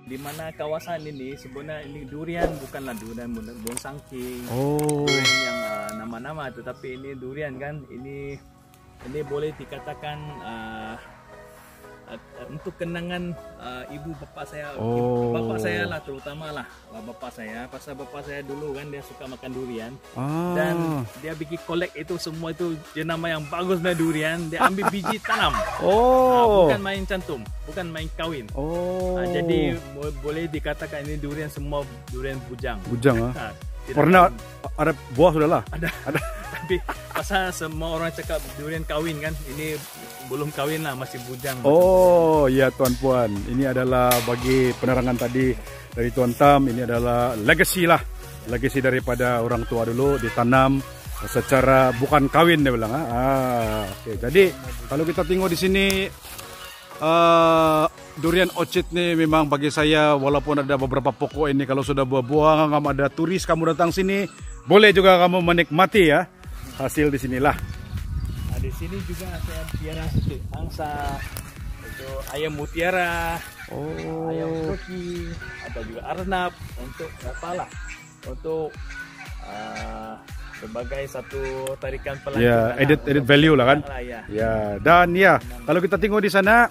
di mana kawasan ini sebenarnya ini durian bukanlah durian bonsangking, Oh. durian yang nama-nama, tetapi ini durian kan, ini boleh dikatakan untuk kenangan ibu bapak saya, Oh. bapak saya lah terutama lah, bapak saya, pasal bapak saya dulu kan dia suka makan durian. Ah. Dan dia bikin kolek itu semua itu jenama yang bagus dari durian, dia ambil biji tanam. Oh. Bukan main cantum, bukan main kawin. Oh. Jadi boleh dikatakan ini durian semua durian bujang. Bujang Tidak pernah ada buah sudah lah. ada. Tapi pasal semua orang cakap durian kawin kan, ini belum kawin lah, masih bujang. Oh ya tuan puan, ini adalah bagi penerangan tadi dari Tuan Tam, ini adalah legacy lah, legacy daripada orang tua dulu ditanam secara bukan kawin dia bilang. Okay. Jadi kalau kita tengok di sini durian orchid nih memang bagi saya walaupun ada beberapa pokok ini kalau sudah buah-buah, kamu ada turis kamu datang sini boleh juga kamu menikmati ya hasil di sinilah. Di sini juga saya piara angsa, itu ayam mutiara, ayam turki, atau juga arnab untuk apalah, untuk sebagai satu tarikan Ya, pelancongan. added value lah kan. Ya. Ya, dan ya kalau kita tengok di sana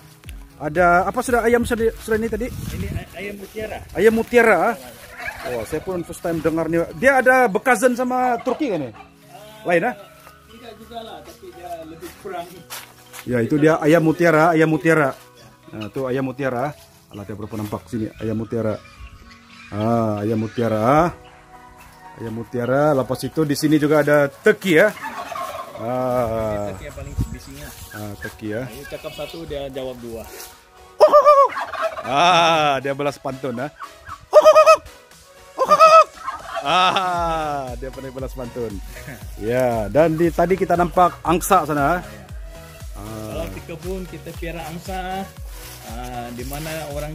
ada apa sudah ayam sudah ini tadi? Ini ayam mutiara. Ayam mutiara. Oh, saya pun first time dengarnya. Dia ada bekasan sama Turki kan ya? Lain ah? Tidak juga lah, tapi dia lebih kurang. Ya, itu dia ayam mutiara, ayam mutiara. Nah, itu ayam mutiara. Alah, dia berapa nampak sini ayam mutiara. Ayam mutiara. Ayam mutiara. Lepas itu di sini juga ada teki ya. Teki yang paling bisinya. Teki ya. Ini cakap satu, dia jawab dua. Dia balas pantun ah. Dia pandai balas pantun. Ya, dan tadi kita nampak angsa sana. Kalau di kebun kita piara angsa, di mana orang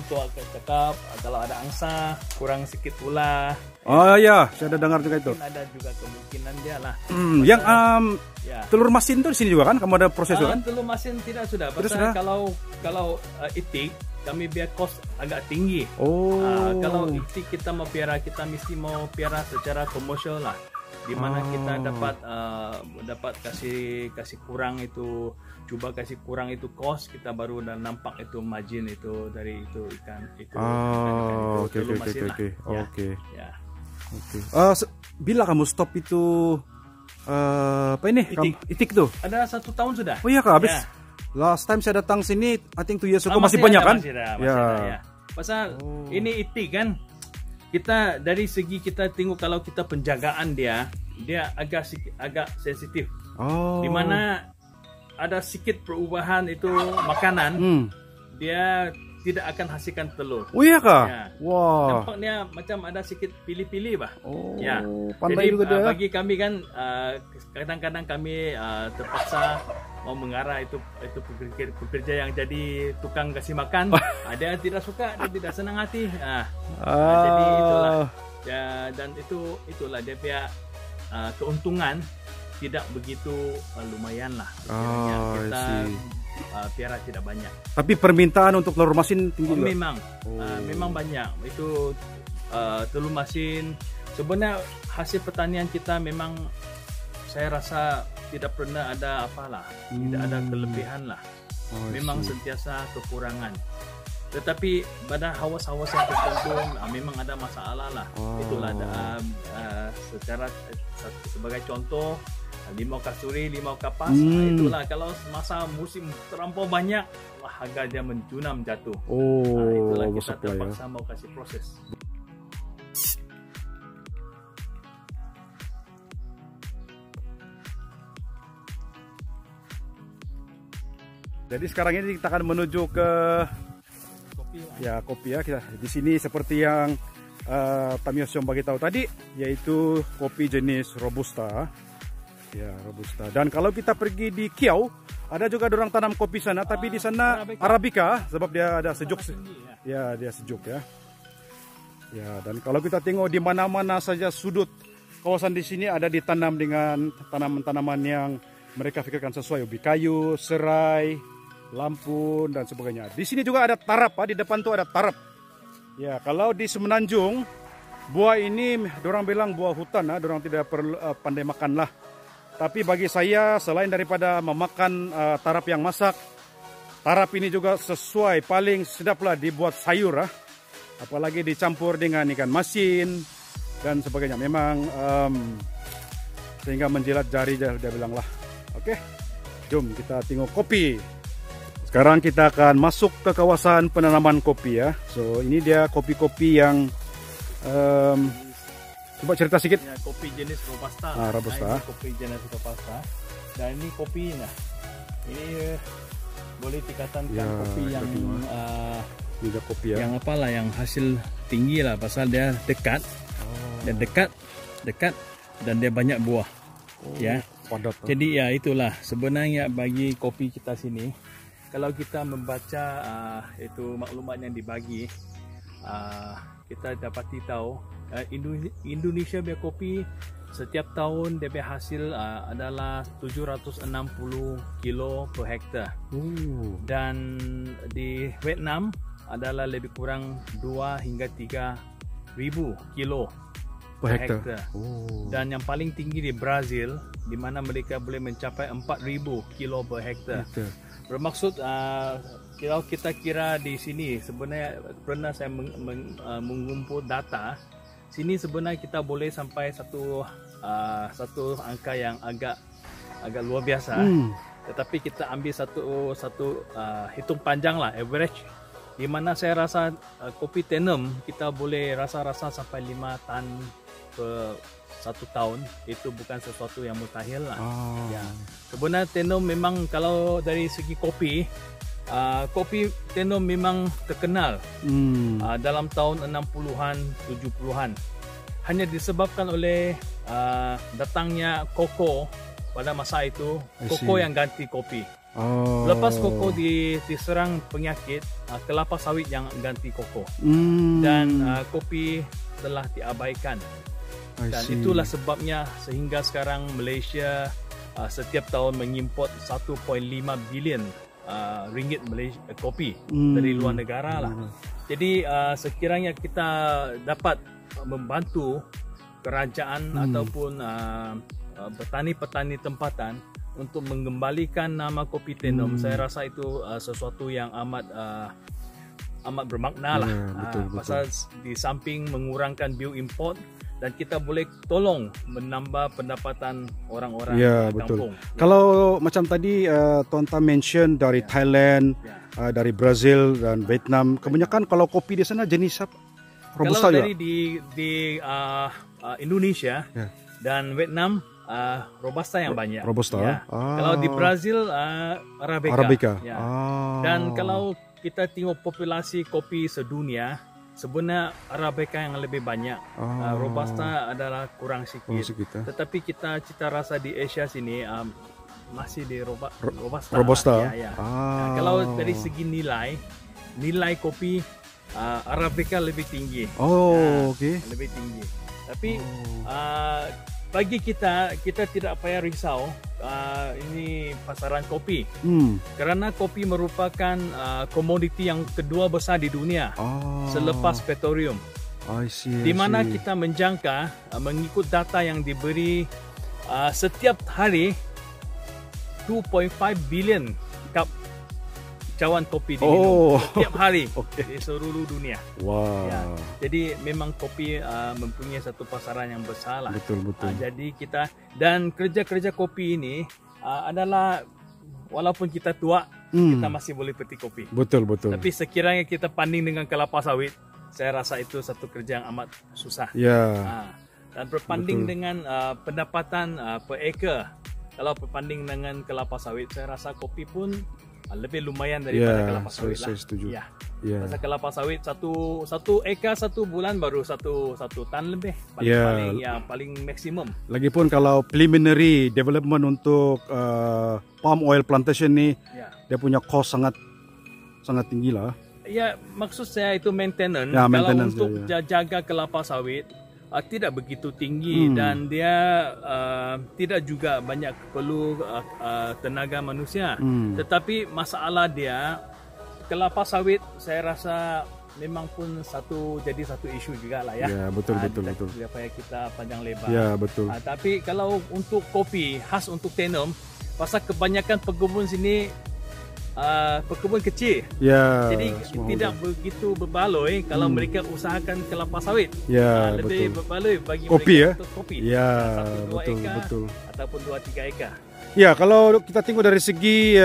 tua cakap kalau ada angsa kurang sedikit ulah. Oh ya, saya ada dengar juga itu. Mungkin ada juga kemungkinan dia lah. Yang Ya. telur masin tuh di sini juga kan? Kamu ada proses juga kan? Telur masin tidak sudah. Tidak Pasal sudah? kalau itik kami biar kos agak tinggi. Oh. Kalau itik kita mau piara, kita mesti mau piara secara komersial lah. Di mana kita dapat kasih kurang itu, coba kasih kurang itu kos, kita baru dan nampak itu margin itu dari itu ikan itu. Oke. Oke. Ya. Bila kamu stop itu apa ini? Itik tuh. Ada 1 tahun sudah. Oh iya kak, habis. Ya. Last time saya datang sini, I think 2 years ago masih banyak kan? Masih ada, ya. Pasal ini itik kan, kita dari segi kita tengok kalau kita penjagaan dia agak sensitif. Di mana ada sedikit perubahan itu makanan, dia tidak akan hasilkan telur. Oh iya kak? Ya. Wah. Nampaknya macam ada sedikit pilih-pilih bah. Oh, Ya. pandai Jadi juga dia. bagi kami kan kadang-kadang kami terpaksa mau mengarah itu pekerja yang jadi tukang kasih makan. Ada yang tidak suka, dia tidak senang hati. Jadi itulah. Ya, dan itulah dia punya keuntungan tidak begitu lumayan lah. Kita piara tidak banyak. Tapi permintaan untuk telur masin tinggi juga? Memang banyak. Itu telur masin. Sebenarnya hasil pertanian kita memang saya rasa tidak pernah ada apalah, tidak ada kelebihan lah. Memang sentiasa kekurangan. Tetapi pada hawas-hawas yang tertentu memang ada masalah lah. Itulah sebagai contoh, limau kasturi, limau kapas, itulah kalau masa musim terlampau banyak, harga dia menjunam jatuh. Itulah kita terpaksa mau kasih proses. Jadi sekarang ini kita akan menuju ke kopi ya. Kita di sini seperti yang Tam Yosyong bagi tahu tadi, yaitu kopi jenis robusta. Ya, robusta. Dan kalau kita pergi di Kiau, ada juga orang tanam kopi sana, tapi di sana Arabica sebab dia ada sejuk. Ya, dia sejuk ya. Ya, dan kalau kita tengok di mana-mana saja sudut kawasan di sini ada ditanam dengan tanaman-tanaman yang mereka pikirkan sesuai, ubi kayu, serai, lampun dan sebagainya. Di sini juga ada tarap, di depan tuh ada tarap. Ya, kalau di Semenanjung, buah ini dorang bilang buah hutan, dorang tidak perlu pandai makan lah. Tapi bagi saya, selain daripada memakan tarap yang masak, tarap ini juga sesuai, paling sedaplah dibuat sayur, apalagi dicampur dengan ikan masin dan sebagainya. Memang sehingga menjilat jari, dia bilang lah. Oke, jom kita tengok kopi. Sekarang kita akan masuk ke kawasan penanaman kopi ya. So ini dia kopi-kopi yang coba cerita sedikit. Ya, kopi jenis Robusta. Robusta. Nah, ini kopi jenis Robusta. Dan ini kopi, nah ini boleh dikatakan ya, kopi yang juga kopi ya. Yang apalah, yang hasil tinggi lah, pasal dia dekat, dan dekat, dan dia banyak buah. Ya. Padat. Jadi ya itulah sebenarnya bagi kopi kita sini. Kalau kita membaca itu maklumat yang dibagi, kita dapati tahu Indonesia punya kopi setiap tahun dia punya hasil adalah 760 kilo per hektar. Dan di Vietnam adalah lebih kurang 2 hingga 3 ribu kilo per hektar. Dan yang paling tinggi di Brazil, di mana mereka boleh mencapai 4.000 kilo per hektar. Bermaksud kalau kita kira di sini, sebenarnya pernah saya mengumpul data, sini sebenarnya kita boleh sampai satu angka yang agak luar biasa. Tetapi kita ambil satu hitung panjang lah, average, di mana saya rasa kopi Tenom kita boleh rasa-rasa sampai 5 tan per 1 tahun. Itu bukan sesuatu yang mustahil lah. Ya. Sebenarnya Tenom memang kalau dari segi kopi, kopi Tenom memang terkenal dalam tahun 60-an, 70-an. Hanya disebabkan oleh datangnya koko pada masa itu, koko yang ganti kopi. Lepas koko diserang penyakit, kelapa sawit yang ganti koko. Dan kopi telah diabaikan. Dan itulah sebabnya sehingga sekarang Malaysia setiap tahun mengimport 1.5 bilion ringgit kopi dari luar negara lah. Jadi sekiranya kita dapat membantu kerajaan ataupun petani-petani tempatan untuk mengembalikan nama kopi Tenom, saya rasa itu sesuatu yang amat bermakna lah. Betul. Pasal di samping mengurangkan bio import, dan kita boleh tolong menambah pendapatan orang-orang kampung. Kalau macam tadi Tuan Tam mention dari Thailand, dari Brazil dan Vietnam, kebanyakan kalau kopi di sana jenis apa? Robusta kalau dari di Indonesia dan Vietnam, Robusta yang banyak. Robusta. Kalau di Brazil, Arabica. Dan kalau kita tengok populasi kopi sedunia, sebenarnya Arabica yang lebih banyak. Robusta adalah kurang sikit. Tetapi kita cita rasa di Asia sini masih di Robusta. Kalau dari segi nilai kopi, Arabica lebih tinggi. Lebih tinggi. Tapi bagi kita tidak payah risau ini pasaran kopi. Karena kopi merupakan komoditi yang kedua besar di dunia selepas petroleum. Di mana kita menjangka mengikut data yang diberi setiap hari 2.5 billion cup cawan kopi diminum setiap hari di seluruh dunia. Jadi memang kopi mempunyai satu pasaran yang besar lah. Betul. Jadi kita dan kerja kopi ini adalah walaupun kita tua, kita masih boleh petik kopi. Betul. Tapi sekiranya kita banding dengan kelapa sawit, saya rasa itu satu kerja yang amat susah. Dan berbanding dengan pendapatan per ekar, kalau berbanding dengan kelapa sawit, saya rasa kopi pun lebih lumayan daripada kelapa sawit lah. Saya setuju. Pasal kelapa sawit satu ekar 1 bulan baru satu tan lebih, paling maksimum. Lagipun kalau preliminary development untuk palm oil plantation ni, dia punya cost sangat tinggi lah. Ya, maksud saya itu maintenance. Maintenance kalau untuk jaga kelapa sawit tidak begitu tinggi dan dia tidak juga banyak perlu tenaga manusia. Tetapi masalah dia, kelapa sawit saya rasa memang pun jadi satu isu juga lah ya. Ya, betul. Supaya kita panjang lebar. Ya, betul. Tapi kalau untuk kopi khas untuk Tenom, pasal kebanyakan pekebun sini pekebun kecil. Ya. Jadi tidak begitu berbaloi kalau mereka usahakan kelapa sawit. Ya, lebih betul. berbaloi bagi Kopi mereka ya? untuk kopi. Ya, 1-2 eka betul. ataupun 2-3 eka. Ya, kalau kita tengok dari segi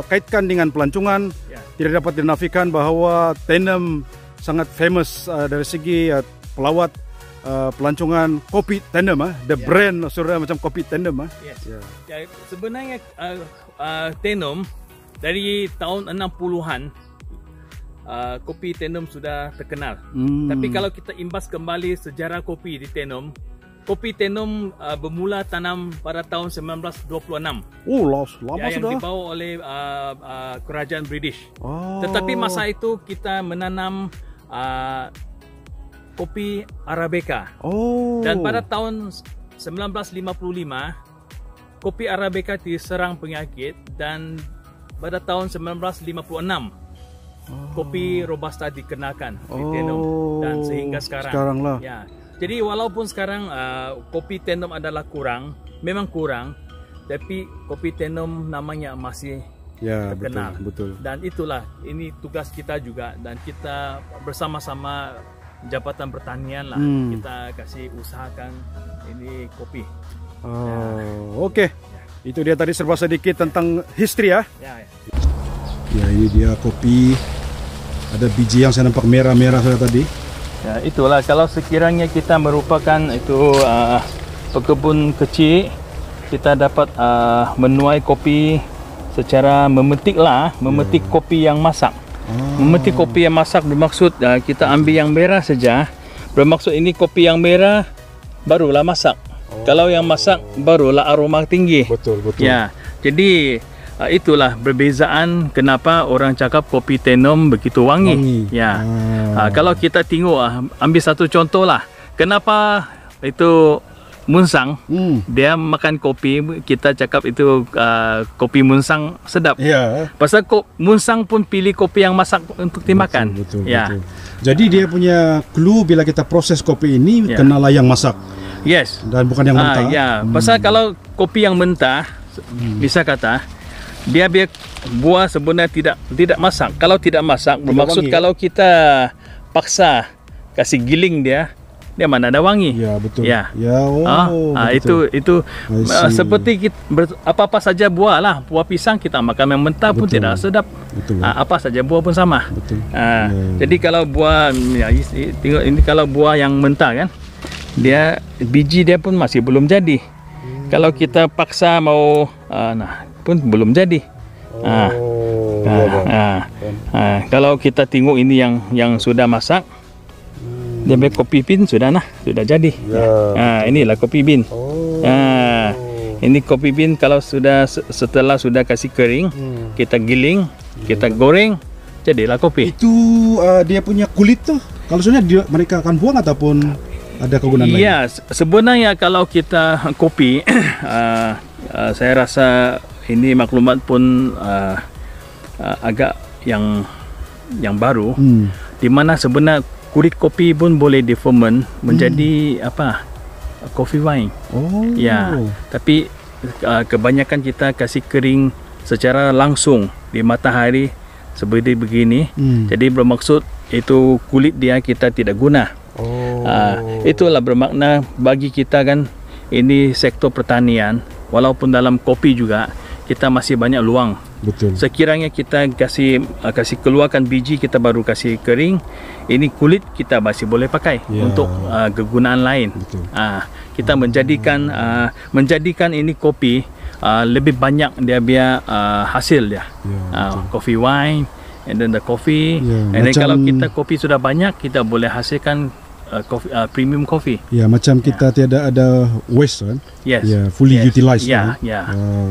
kaitkan dengan pelancongan, tidak dapat dinafikan bahwa Tenom sangat famous dari segi pelawat pelancongan kopi Tenom, the brand sudah macam kopi Tenom. Yes. Ya, sebenarnya Tenom dari tahun 60-an kopi Tenom sudah terkenal. Tapi kalau kita imbas kembali sejarah kopi di Tenom, kopi Tenom bermula tanam pada tahun 1926. Oh, lama yang sudah. Yang dibawa oleh kerajaan British. Tetapi masa itu kita menanam kopi Arabica. Dan pada tahun 1955 kopi Arabica diserang penyakit, dan pada tahun 1956 kopi Robusta dikenakan di Tenom, dan sehingga sekarang lah. Ya. Jadi walaupun sekarang kopi Tenom adalah memang kurang, tapi kopi Tenom namanya masih terkenal. Betul. Dan itulah, ini tugas kita juga, dan kita bersama-sama Jabatan Pertanian lah, kita kasih usahakan ini kopi. Oke. Itu dia tadi serba sedikit tentang history ya. Ya, ini dia kopi. Ada biji yang saya nampak merah-merah saya tadi. Ya, itulah kalau sekiranya kita merupakan itu pekebun kecil, kita dapat menuai kopi secara memetik kopi yang masak. Memetik kopi yang masak bermaksud kita ambil yang merah saja. Bermaksud ini kopi yang merah barulah masak. Kalau yang masak barulah aroma tinggi. Betul. Ya, jadi itulah perbezaan kenapa orang cakap kopi Tenom begitu wangi. Ya. Kalau kita tengok, ambil satu contoh lah. Kenapa itu Munsang, dia makan kopi, kita cakap itu kopi Munsang sedap. Pasal Munsang pun pilih kopi yang masak untuk dimakan. Betul. Jadi dia punya clue bila kita proses kopi ini kenalah yang masak. Yes. Dan bukan yang mentah. Pasal kalau kopi yang mentah, bisa kata dia buah sebenarnya tidak masak. Kalau tidak masak bermaksud kalau kita paksa kasih giling dia mana ada wangi. Ya, betul. Itu seperti apa saja buah lah. Buah pisang kita makan yang mentah pun tidak sedap. Apa saja buah pun sama. Jadi kalau buah tengok ini, kalau buah yang mentah kan, dia biji dia pun masih belum jadi. Kalau kita paksa mau pun belum jadi. Kalau kita tengok ini yang sudah masak, dia punya kopi bean sudah jadi. Inilah kopi bean. Ini kopi bean kalau setelah sudah kasih kering, kita giling, kita goreng, jadilah kopi. Itu dia punya kulit tuh. Kalau sebenarnya mereka akan buang ataupun ada kegunaan lain? Ya, sebenarnya kalau kita kopi, saya rasa ini maklumat pun agak yang baru, di mana sebenarnya kulit kopi pun boleh diferment menjadi coffee wine. Tapi kebanyakan kita kasih kering secara langsung di matahari seperti begini. Jadi bermaksud itu kulit dia kita tidak guna. Itulah bermakna bagi kita kan, ini sektor pertanian, walaupun dalam kopi juga kita masih banyak luang. Betul. Sekiranya kita kasih keluarkan biji, kita baru kasih kering, ini kulit kita masih boleh pakai untuk kegunaan lain. Kita menjadikan ini kopi lebih banyak dia biar hasil dia. Coffee wine, and then the coffee, and then kalau kita kopi sudah banyak, kita boleh hasilkan premium coffee. Macam kita tiada ada waste kan? Fully utilized.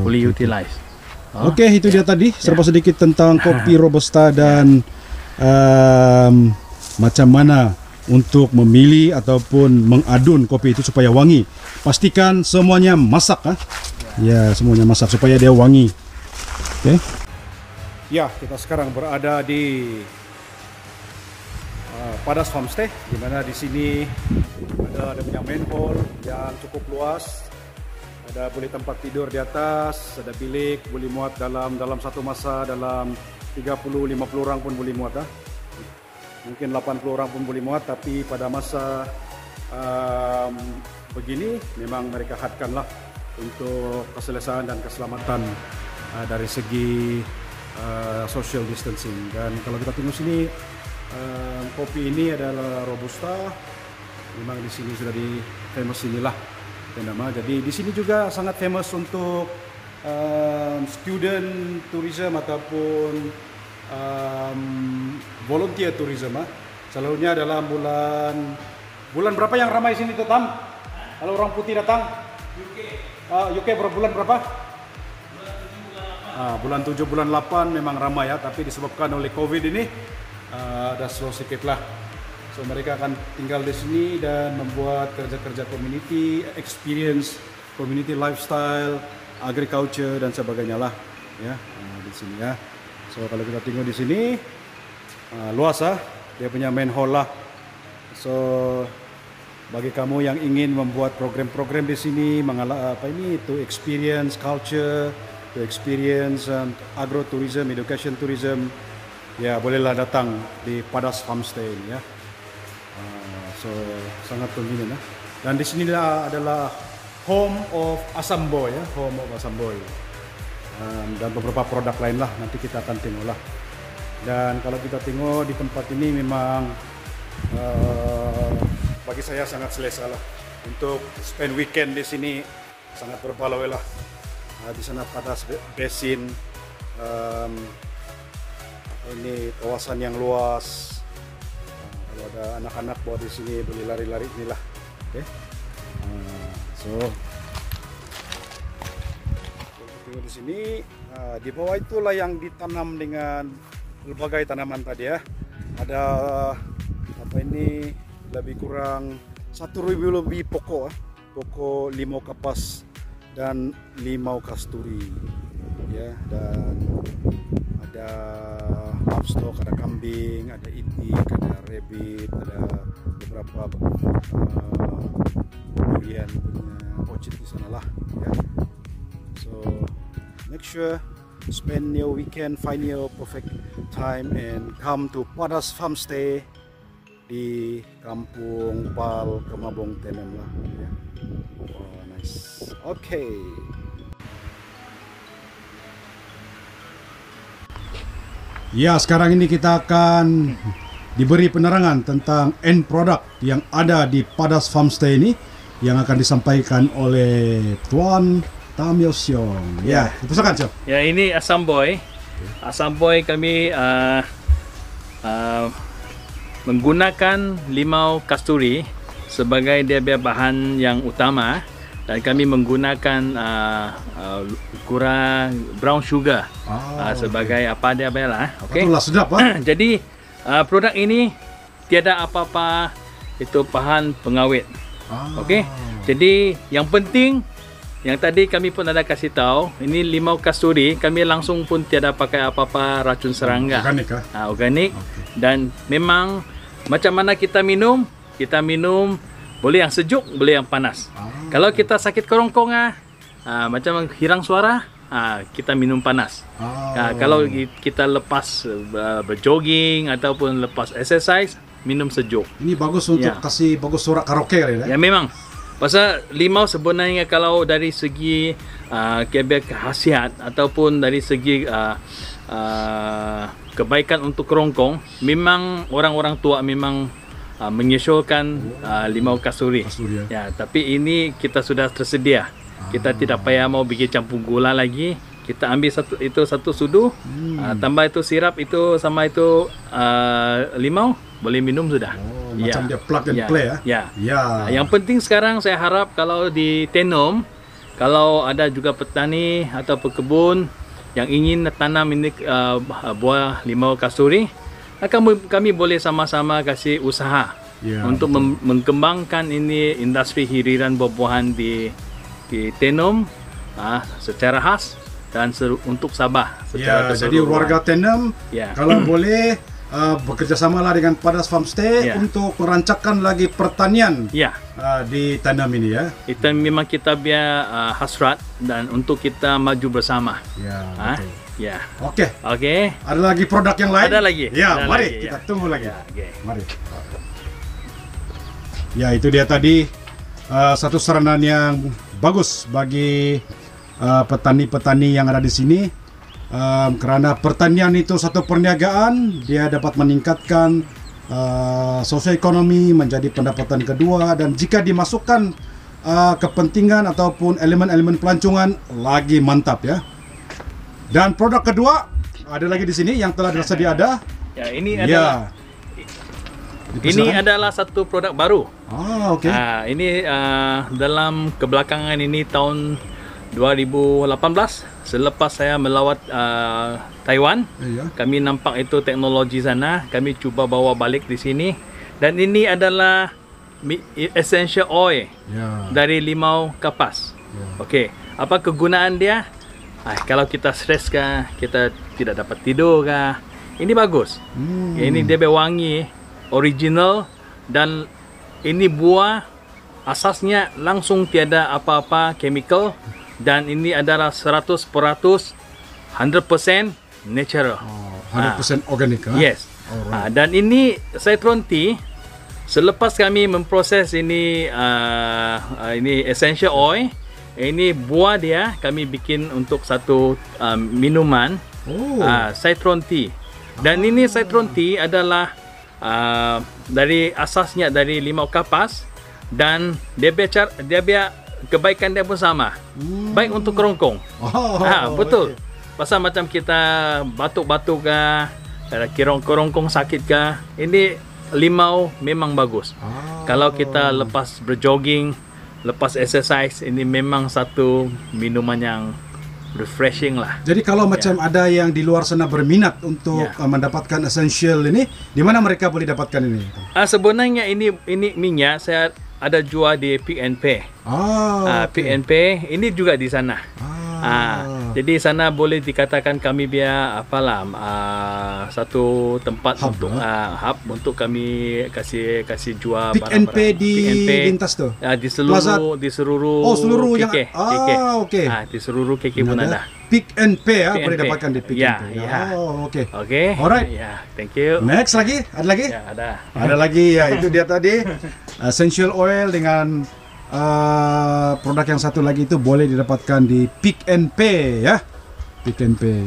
Fully utilized. Oke, itu dia tadi serba sedikit tentang kopi Robusta dan macam mana untuk memilih ataupun mengadun kopi itu supaya wangi. Pastikan semuanya masak semuanya masak supaya dia wangi. Ya, kita sekarang berada di Padas Farmstay, di mana di sini ada punya main hall yang cukup luas. Ada boleh tempat tidur di atas, ada bilik boleh muat dalam satu masa dalam 30-50 orang pun boleh muat lah. Mungkin 80 orang pun boleh muat, tapi pada masa begini memang mereka hadkanlah untuk keselesaan dan keselamatan dari segi social distancing. Dan kalau kita tengok sini, kopi ini adalah Robusta. Memang di sini sudah di famous inilah nama. Jadi di sini juga sangat famous untuk student tourism ataupun volunteer tourism. Selalunya dalam bulan berapa yang ramai sini tuh, Tam? Kalau orang putih datang? UK bulan berapa? Bulan 7, bulan 8 memang ramai ya, tapi disebabkan oleh COVID ini ada slow sedikit lah. So mereka akan tinggal di sini dan membuat kerja-kerja community, experience, community lifestyle, agriculture dan sebagainya lah ya di sini ya. So kalau kita tengok di sini luas dia punya main hall lah. So bagi kamu yang ingin membuat program-program di sini, to experience culture, to experience agrotourism, education tourism, ya bolehlah datang di Padas Farmstay ya. So sangat convenient ya. Dan di sini adalah home of Assam Boy ya, home of Assam Boy. Dan beberapa produk lain lah nanti kita akan tengok lah. Dan kalau kita tengok di tempat ini memang bagi saya sangat selesa lah untuk spend weekend di sini, sangat berbaloi lah. Di sana Padas Basin, ini kawasan yang luas. Kalau ada anak-anak bawa di sini boleh lari-lari inilah. Okay. So di sini di bawah itulah yang ditanam dengan berbagai tanaman tadi ya. Ada lebih kurang 1.000 lebih pokok, pokok limau kapas dan limau kasturi ya, dan ada livestock, ada kambing, ada itik, ada rabbit, ada beberapa durian punya orchid di sana lah ya. So make sure spend your weekend, find your perfect time and come to Padas Farmstay di Kampung Pal, Kemabong Tenem lah ya. Oh, nice. Okay. Ya, sekarang ini kita akan diberi penerangan tentang end product yang ada di Padas Farmstay ini yang akan disampaikan oleh Tuan Tam Yosiong. Ya, silakan, Cok. Ya, ini Assam Boy. Assam Boy kami menggunakan limau kasturi sebagai dia bahan yang utama, dan kami menggunakan gula brown sugar sebagai apa dia lah. Okay. Betul lah, sedap. Jadi produk ini tiada apa-apa itu bahan pengawet. Okey. Jadi yang penting yang tadi kami pun ada kasih tahu, ini limau kasturi kami langsung pun tiada pakai apa-apa racun serangga. Organik organik. Okay. Dan memang macam mana kita minum boleh yang sejuk, boleh yang panas. Kalau kita sakit kerongkong macam hilang suara, kita minum panas. Kalau kita lepas berjogging ataupun lepas exercise, minum sejuk. Ini bagus untuk kasih bagus suara karaoke ya. Ya memang. Pasal limau sebenarnya kalau dari segi khasiat ataupun dari segi kebaikan untuk kerongkong, memang orang-orang tua memang menyesuaikan limau kasturi. Ya, tapi ini kita sudah tersedia. Kita tidak payah mau bikin campur gula lagi. Kita ambil satu sudu, tambah itu sirap itu sama itu limau, boleh minum sudah. Macam dia plug and play ya. Yang penting sekarang saya harap kalau di Tenom, kalau ada juga petani atau pekebun yang ingin tanam ini buah limau kasturi, kami boleh sama-sama kasih usaha untuk mengembangkan ini industri hiriran buah-buahan di Tenom secara khas dan untuk Sabah secara jadi warga Tenom kalau boleh bekerja samalah dengan Padas Farmstay untuk merancangkan lagi pertanian di Tanam ini ya. Itu memang kita biar hasrat dan untuk kita maju bersama. Ya. Oke. Oke. Ada lagi produk yang lain? Ada lagi. Ya, ada mari lagi, kita tunggu lagi. Mari. Ya, itu dia tadi satu saranan yang bagus bagi petani-petani yang ada di sini. Kerana pertanian itu satu perniagaan, dia dapat meningkatkan sosioekonomi menjadi pendapatan kedua, dan jika dimasukkan kepentingan ataupun elemen-elemen pelancongan lagi mantap ya. Dan produk kedua ada lagi di sini yang telah tersedia ada. Ya, ini adalah ini adalah satu produk baru. Okey. Ini dalam kebelakangan ini tahun 2018 selepas saya melawat Taiwan, kami nampak itu teknologi sana, kami cuba bawa balik di sini, dan ini adalah essential oil dari limau kapas. Okey, apa kegunaan dia? Kalau kita stres kah, kita tidak dapat tidur kah, ini bagus. Ini dia berwangi original, dan ini buah asasnya langsung tiada apa-apa chemical. Dan ini adalah 100% natural. 100% organik. Yes. Dan ini citron tea. Selepas kami memproses ini essential oil, ini buah dia kami bikin untuk satu minuman citron tea. Dan ini citron tea adalah dari asasnya dari limau kapas, dan dia biar kebaikan dia pun sama. Baik untuk kerongkong. Betul. Pasal macam kita batuk-batuk kah, kerongkong sakit kah, ini limau memang bagus. Kalau kita lepas berjogging, lepas exercise, ini memang satu minuman yang refreshing lah. Jadi kalau macam ada yang di luar sana berminat untuk mendapatkan essential ini, di mana mereka boleh dapatkan ini? Sebenarnya ini minyak saya ada jual di Pick and Pay. Pick and Pay ini juga di sana. Jadi sana boleh dikatakan kami biar apalah satu tempat hub untuk hub untuk kami kasih jual Pick and Pay di lintas tu. Di seluruh seluruh KK. Okey. Di seluruh KK pun ada. Pick and Pay boleh dapatkan di Pick and Pay. Okey. Alright. Thank you. Next lagi? Ada lagi? Ya, ada. Ada lagi ya, itu dia tadi essential oil dengan produk yang satu lagi itu boleh didapatkan di Pick and Pay ya. Pick and Pay.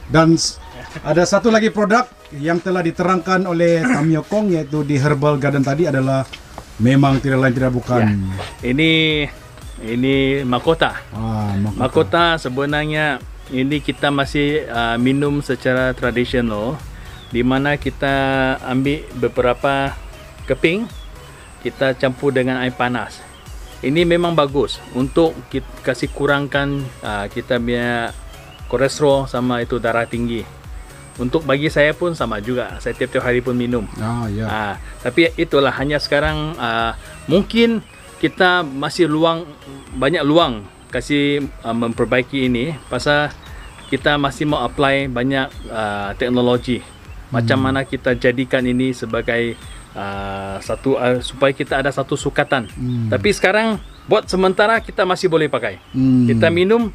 Dan ada satu lagi produk yang telah diterangkan oleh Tamio Kong, yaitu di Herbal Garden tadi adalah memang tidak lain tidak bukan. Ini Makota. Makota sebenarnya ini kita masih minum secara tradisional, di mana kita ambil beberapa keping, kita campur dengan air panas. Ini memang bagus untuk kita kasih kurangkan kita punya kolesterol sama itu darah tinggi. Untuk bagi saya pun sama juga, saya tiap-tiap hari pun minum. Tapi itulah, hanya sekarang mungkin kita masih banyak luang kasih memperbaiki ini, pasal kita masih mau apply banyak teknologi. Macam mana kita jadikan ini sebagai satu supaya kita ada satu sukatan. Tapi sekarang buat sementara kita masih boleh pakai. Kita minum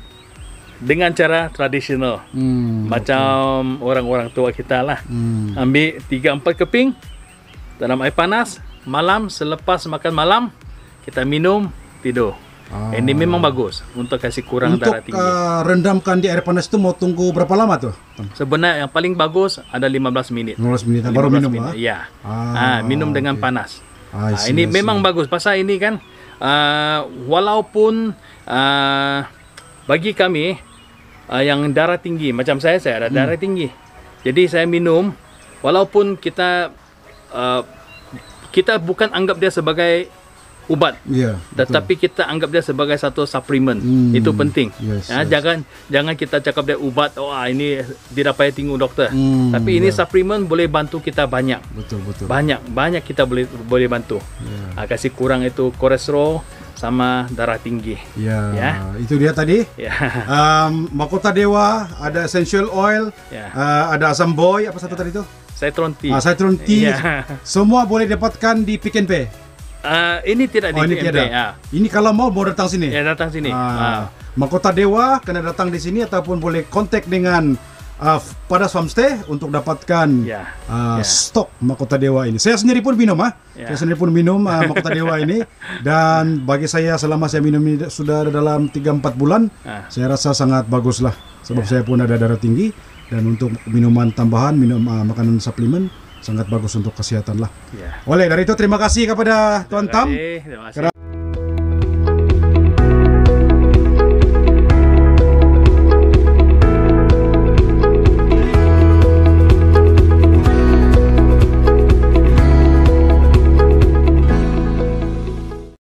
dengan cara tradisional. Macam orang-orang tua kita lah. Ambil 3-4 keping dalam air panas, malam selepas makan malam kita minum, tidur. Ini memang bagus untuk kasih kurang darah tinggi. Untuk rendamkan di air panas itu mau tunggu berapa lama tuh? Sebenarnya yang paling bagus ada 15 minit. 15 menit baru minum lah. Ya. Minum dengan panas. Ini memang bagus. Pasal ini kan walaupun bagi kami yang darah tinggi, macam saya ada darah tinggi. Jadi saya minum, walaupun kita bukan anggap dia sebagai ubat, tetapi kita anggap dia sebagai satu suplemen. Itu penting. Jangan kita cakap dia ubat, ini tidak payah tengok doktor. Tapi ini suplemen boleh bantu kita banyak. Betul. Banyak kita boleh bantu. Kasih kurang itu kolesterol sama darah tinggi. Ya, Ya. itu dia tadi. Ya. Mahkota Dewa, ada essential oil, Ya. ada asam boy, apa satu tadi itu? Citron tea. Citron tea. Ya. Semua boleh dapatkan di Pick and Pay. Ini tidak di Oh, ini PMP. tiada. Ya. Ini kalau mau datang sini. Ya, datang sini. Mahkota Dewa kena datang di sini ataupun boleh kontak dengan Padas Farmstay untuk dapatkan Ya. stok Mahkota Dewa ini. Saya sendiri pun minum, Ya. Saya sendiri pun minum Mahkota Dewa ini, dan bagi saya selama saya minum ini sudah dalam 3-4 bulan, saya rasa sangat bagus lah. Sebab saya pun ada darah tinggi, dan untuk minuman tambahan, makanan suplemen sangat bagus untuk kesehatan lah. Ya. Oleh dari itu terima kasih kepada Tuan Tam. Terima kasih.